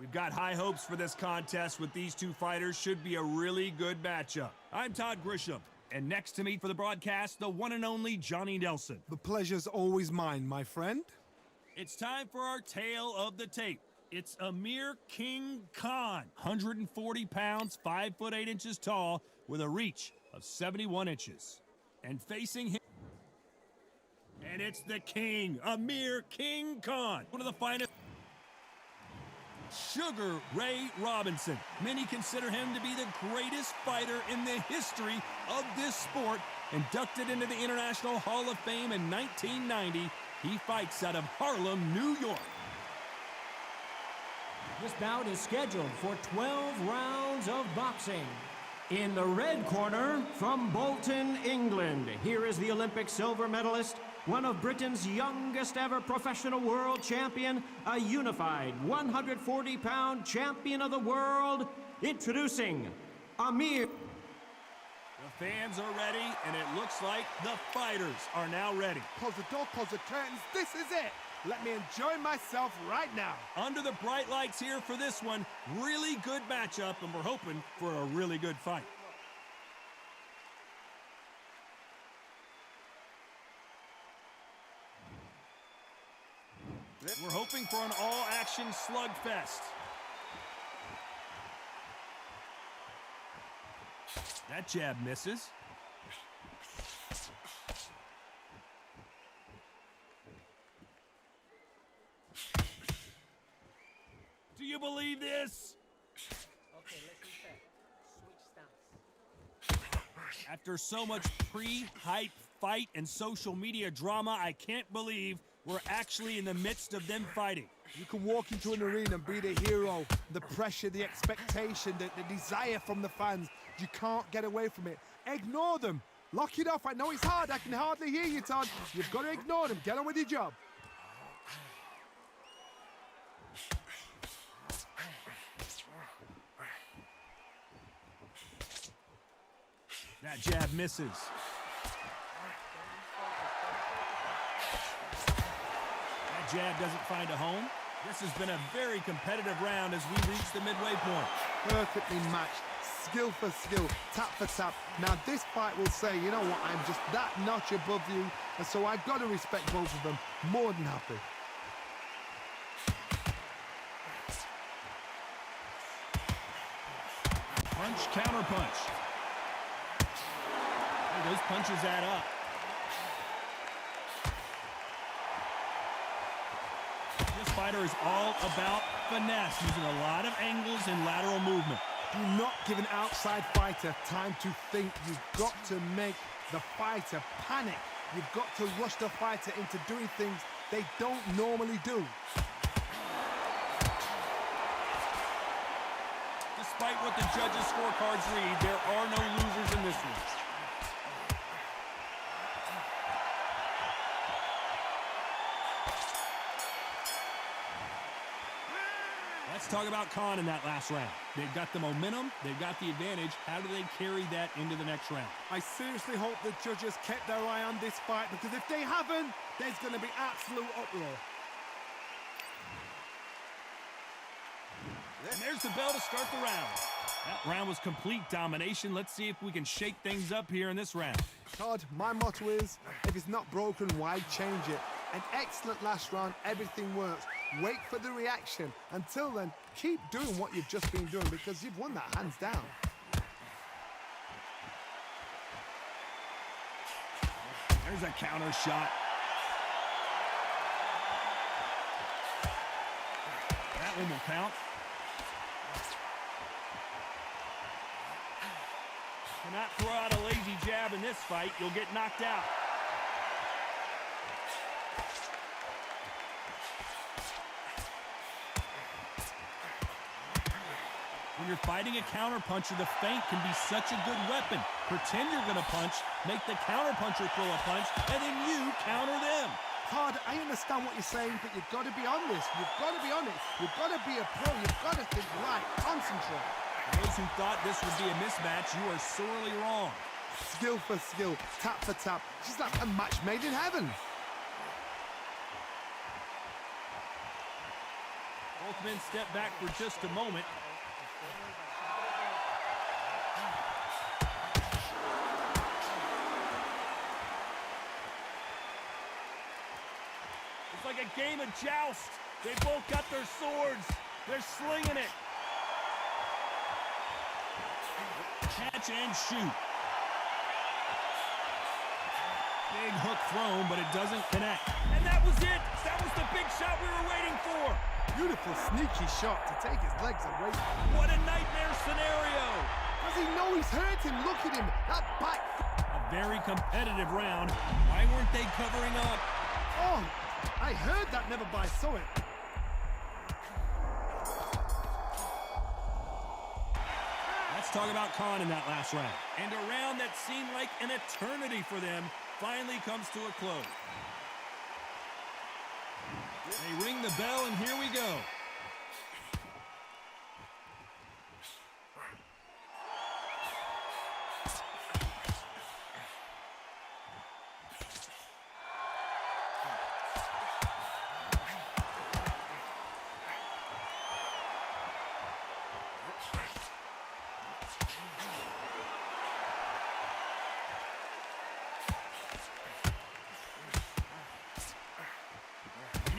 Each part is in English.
We've got high hopes for this contest with these two fighters. Should be a really good matchup. I'm Todd Grisham, and next to me for the broadcast, the one and only Johnny Nelson. The pleasure's always mine, my friend. It's time for our tale of the tape. It's Amir King Khan, 140 pounds, 5 foot 8 inches tall, with a reach of 71 inches. And facing him, and it's the King, Amir King Khan, one of the finest. Sugar Ray Robinson. Many consider him to be the greatest fighter in the history of this sport. Inducted into the International Hall of Fame in 1990, he fights out of Harlem, New York. This bout is scheduled for 12 rounds of boxing. In the red corner, from Bolton, England, here is the Olympic silver medalist, one of Britain's youngest ever professional world champion, a unified 140-pound champion of the world, introducing Amir. The fans are ready, and it looks like the fighters are now ready. Close the door, close the curtains, this is it! Let me enjoy myself right now. Under the bright lights here for this one, really good matchup, and we're hoping for a really good fight. We're hoping for an all-action slugfest. That jab misses. Do you believe this? Okay, let's reset. Switch stance. After so much pre-hype fight and social media drama, I can't believe we're actually in the midst of them fighting. You can walk into an arena and be the hero. The pressure, the expectation, the desire from the fans. You can't get away from it. Ignore them. Lock it off. I know it's hard. I can hardly hear you, Todd. You've got to ignore them. Get on with your job. That jab misses. That jab doesn't find a home. This has been a very competitive round as we reach the midway point. Perfectly matched. Skill for skill, tap for tap. Now this fight will say, you know what, I'm just that notch above you, and so I've got to respect both of them. More than happy. Punch, counter punch. Hey, those punches add up. This fighter is all about finesse, using a lot of angles and lateral movement. Do not give an outside fighter time to think. You've got to make the fighter panic. You've got to rush the fighter into doing things they don't normally do. Despite what the judges' scorecards read, there are no losers in this one. Let's talk about Khan in that last round. They've got the momentum, they've got the advantage. How do they carry that into the next round? I seriously hope the judges kept their eye on this fight, because if they haven't, there's going to be absolute uproar. And there's the bell to start the round. That round was complete domination. Let's see if we can shake things up here in this round. Todd, my motto is, if it's not broken, why change it? An excellent last round, everything works. Wait for the reaction. Until then, keep doing what you've just been doing, because you've won that hands down. There's a counter shot. That one will count. Cannot throw out a lazy jab in this fight. You'll get knocked out. When you're fighting a counterpuncher, the feint can be such a good weapon. Pretend you're going to punch, make the counterpuncher throw a punch, and then you counter them. Todd, I understand what you're saying, but you've got to be honest. You've got to be honest. You've got to be a pro. You've got to think right. Concentrate. Those who thought this would be a mismatch, you are sorely wrong. Skill for skill, tap for tap. She's like a match made in heaven. Both men step back for just a moment. It's like a game of joust. They both got their swords. They're slinging it. Catch and shoot. Big hook thrown, but it doesn't connect. And that was it. That was the big shot we were waiting for. Beautiful, sneaky shot to take his legs away. What a nightmare scenario. Does he know he's hurt him? Look at him. That back. A very competitive round. Why weren't they covering up? Oh, I heard that, never by saw it. Let's talk about Khan in that last round. And a round that seemed like an eternity for them finally comes to a close. They ring the bell, and here we go.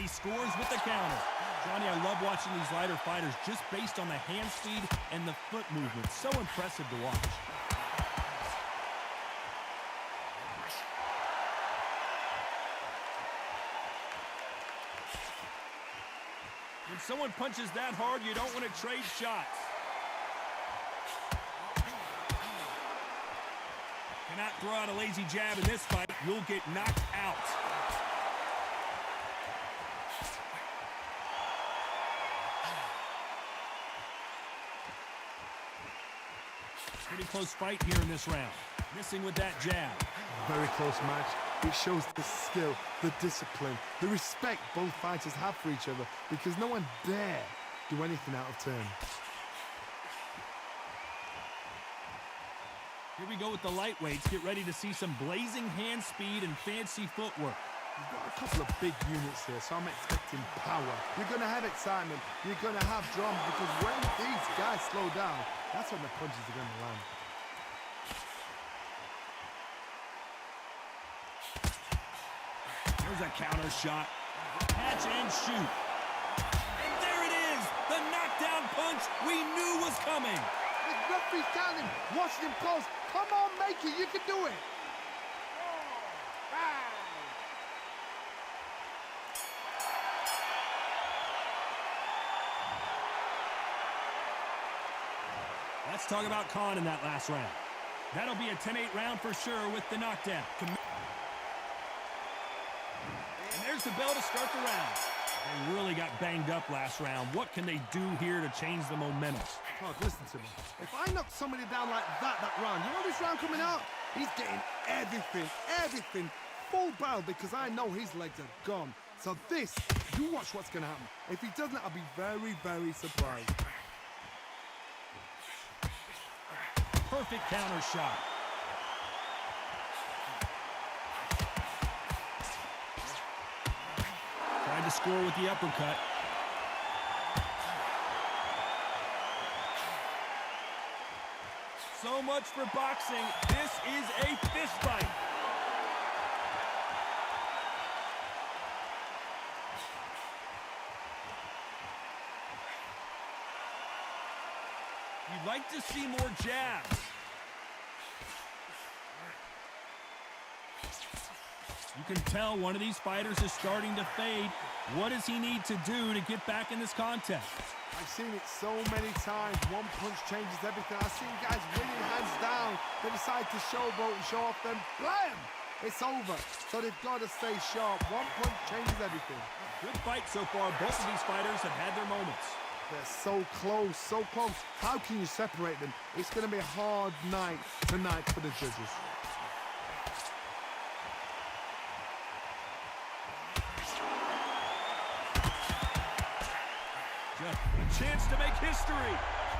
He scores with the counter. Johnny, I love watching these lighter fighters just based on the hand speed and the foot movement. So impressive to watch. When someone punches that hard, you don't want to trade shots. Cannot throw out a lazy jab in this fight. You'll get knocked out. Pretty close fight here in this round. Missing with that jab. Very close match. It shows the skill, the discipline, the respect both fighters have for each other, because no one dare do anything out of turn. Here we go with the lightweights. Get ready to see some blazing hand speed and fancy footwork. You've got a couple of big units here, so I'm expecting power. You're going to have excitement. You're going to have drama, because when these guys slow down, that's when the punches are going to land. There's a counter shot. Catch and shoot. And there it is! The knockdown punch we knew was coming. The referee's counting, watching him close. Come on, make it. You can do it. Let's talk about Khan in that last round. That'll be a 10-8 round for sure with the knockdown. And there's the bell to start the round. They really got banged up last round. What can they do here to change the momentum? Oh, listen to me. If I knock somebody down like that round, you know this round coming out? He's getting everything, full barrel, because I know his legs are gone. So this, you watch what's going to happen. If he doesn't, I'll be very, very surprised. Perfect counter shot. Tried to score with the uppercut. So much for boxing. This is a fist fight. You'd like to see more jabs. You can tell one of these fighters is starting to fade. What does he need to do to get back in this contest? I've seen it so many times. One punch changes everything. I've seen guys winning hands down. They decide to showboat and show off, then blam! It's over. So they've got to stay sharp. One punch changes everything. Good fight so far. Both of these fighters have had their moments. They're so close, so close. How can you separate them? It's going to be a hard night tonight for the judges. A chance to make history.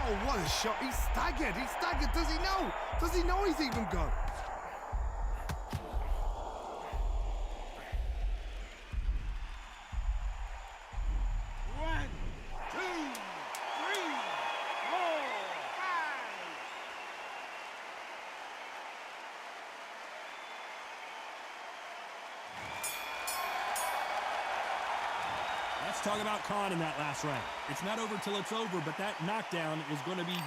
Oh, what a shot. He's staggered. He's staggered. Does he know? Does he know he's even gone? One, two. Let's talk about Khan in that last round. It's not over till it's over, but that knockdown is going to be...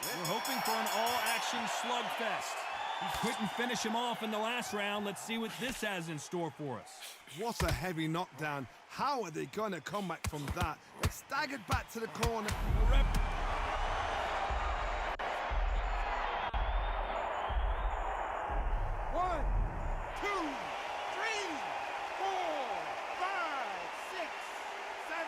We're hoping for an all-action slugfest. He couldn't finish him off in the last round. Let's see what this has in store for us. What a heavy knockdown. How are they going to come back from that? They staggered back to the corner. The ref... One, two, three, 4, 5, 6, 7.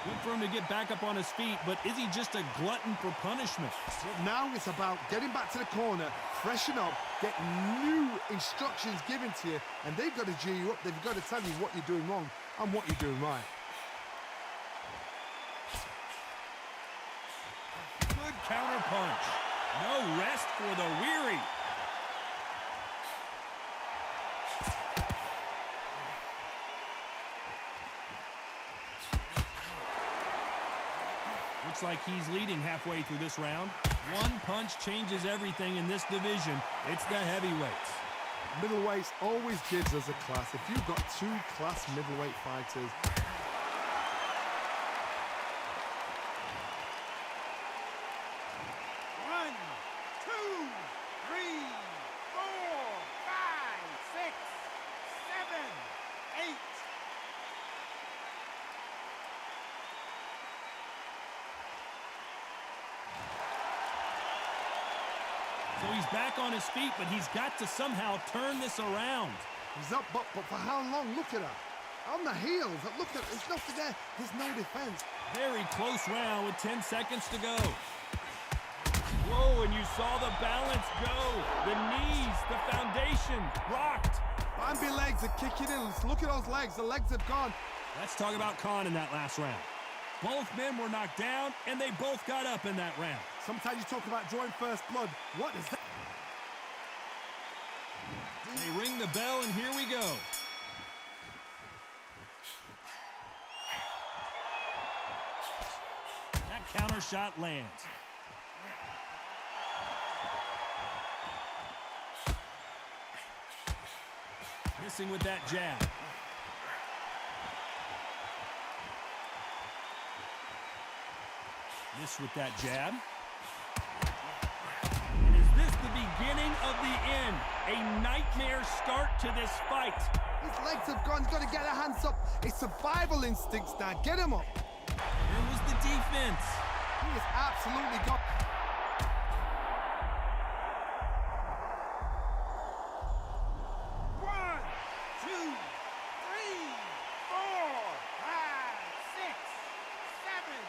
Good for him to get back up on his feet, but is he just a glutton for punishment? But now it's about getting back to the corner, freshen up, get new instructions given to you, and they've got to G you up. They've got to tell you what you're doing wrong and what you're doing right. Good counter punch. No rest for the weary. Looks like he's leading halfway through this round. One punch changes everything in this division. It's the heavyweights. Middleweights always gives us a class. If you've got two class middleweight fighters, one, two, three, 4, 5, 6, 7, 8. So he's back on his feet, but he's got to somehow turn this around. He's up, but for how long? Look at that. On the heels. Look at it. There's nothing there. There's no defense. Very close round with 10 seconds to go. Whoa, and you saw the balance go. The knees, the foundation, rocked. Bambi legs are kicking in. Look at those legs. The legs have gone. Let's talk about Khan in that last round. Both men were knocked down, and they both got up in that round. Sometimes you talk about drawing first blood. What is that? They ring the bell, and here we go. That counter shot lands. Missing with that jab. Miss with that jab. And is this the beginning of the end? A nightmare start to this fight. His legs have gone. He's got to get their hands up. It's survival instincts now. Get him up. Where was the defense? He is absolutely gone. One, two, three, 4, 5, 6, 7.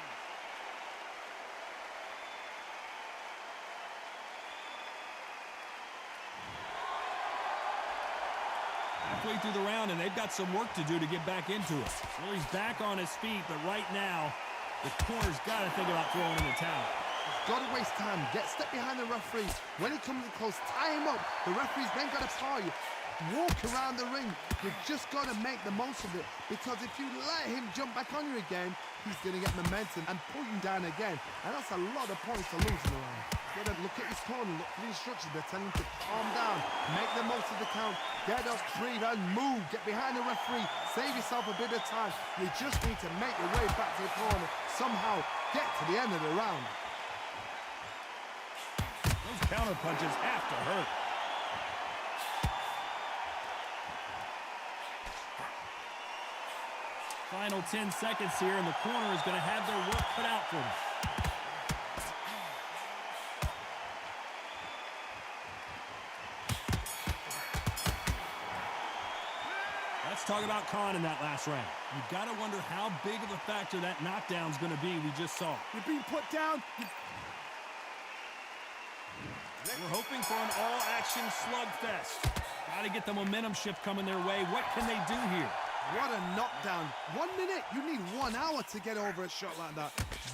Halfway through the round, and they've got some work to do to get back into it. Well, he's back on his feet, but right now, the corner's got to think about throwing in the towel. Got to waste time. Step behind the referee. When he comes in close, tie him up. The referee's then got to tell you. Walk around the ring. You've just got to make the most of it, because if you let him jump back on you again, he's going to get momentum and pull you down again. And that's a lot of points to lose in the round. Got to look at his corner, look for the instructions. They're telling him to calm down, make the most of the count, get up, breathe, and move. Get behind the referee. Save yourself a bit of time. You just need to make your way back to the corner. Somehow get to the end of the round. Those counter punches have to hurt. Final 10 seconds here, and the corner is going to have their work cut out for them. Let's talk about Khan in that last round. You've got to wonder how big of a factor that knockdown's going to be we just saw. You're being put down. We're hoping for an all-action slugfest. Got to get the momentum shift coming their way. What can they do here? What a knockdown. 1 minute. You need 1 hour to get over a shot like that.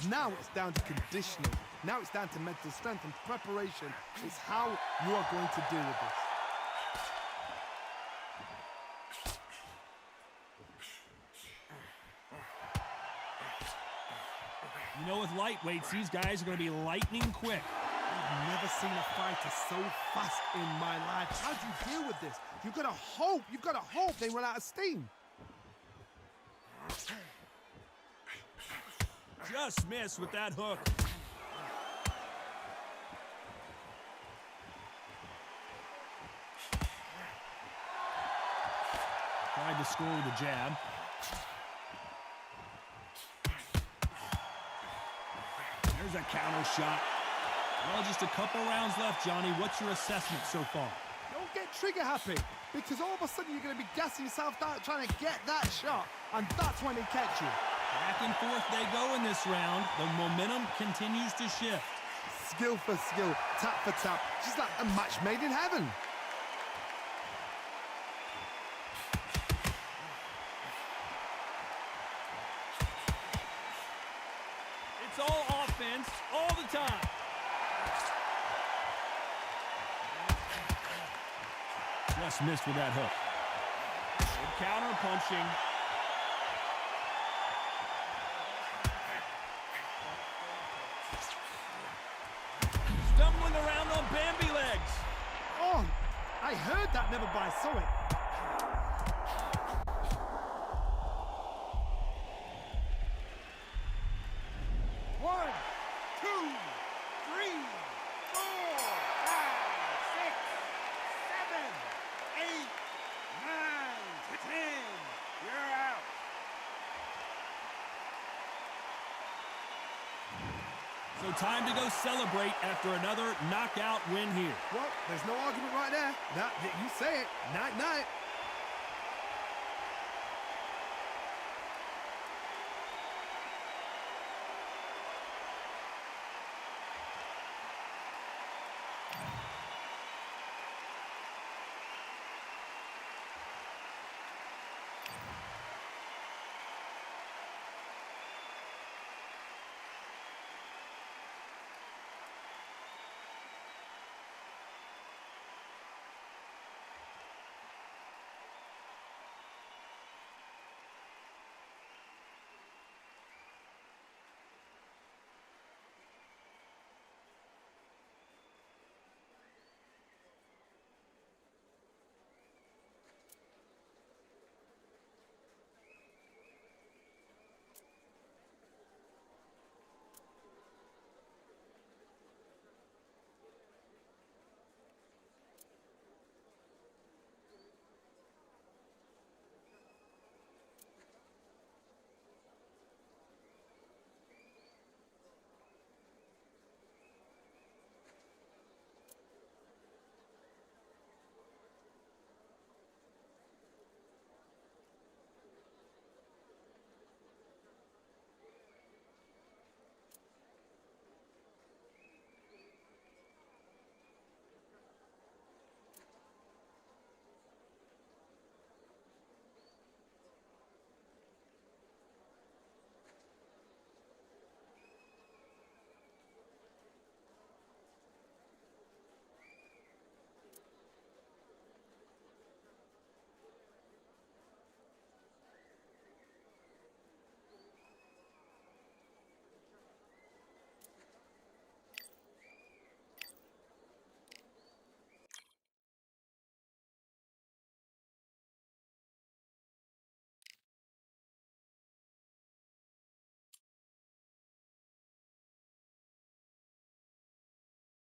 Now it's down to conditioning. Now it's down to mental strength and preparation. It's how you are going to deal with this. You know, with lightweights, these guys are going to be lightning quick. I've never seen a fighter so fast in my life. How do you deal with this? You've got to hope they run out of steam. Just missed with that hook. Tried to score with a jab. There's a counter shot. Well, just a couple rounds left, Johnny. What's your assessment so far? Don't get trigger happy, because all of a sudden you're going to be gassing yourself out trying to get that shot, and that's when they catch you. Back and forth they go in this round. The momentum continues to shift. Skill for skill, tap for tap. Just like a match made in heaven. It's all offense all the time. Just missed with that hook. Good counter punching. Stumbling around on Bambi legs. Oh, I heard that, never by saw it. One, two, three, 4, 5, 6, 7, 8, 9, 10. You're out. So time to go celebrate after another knockout win here. Well, there's no argument right there. You say it. Night, night.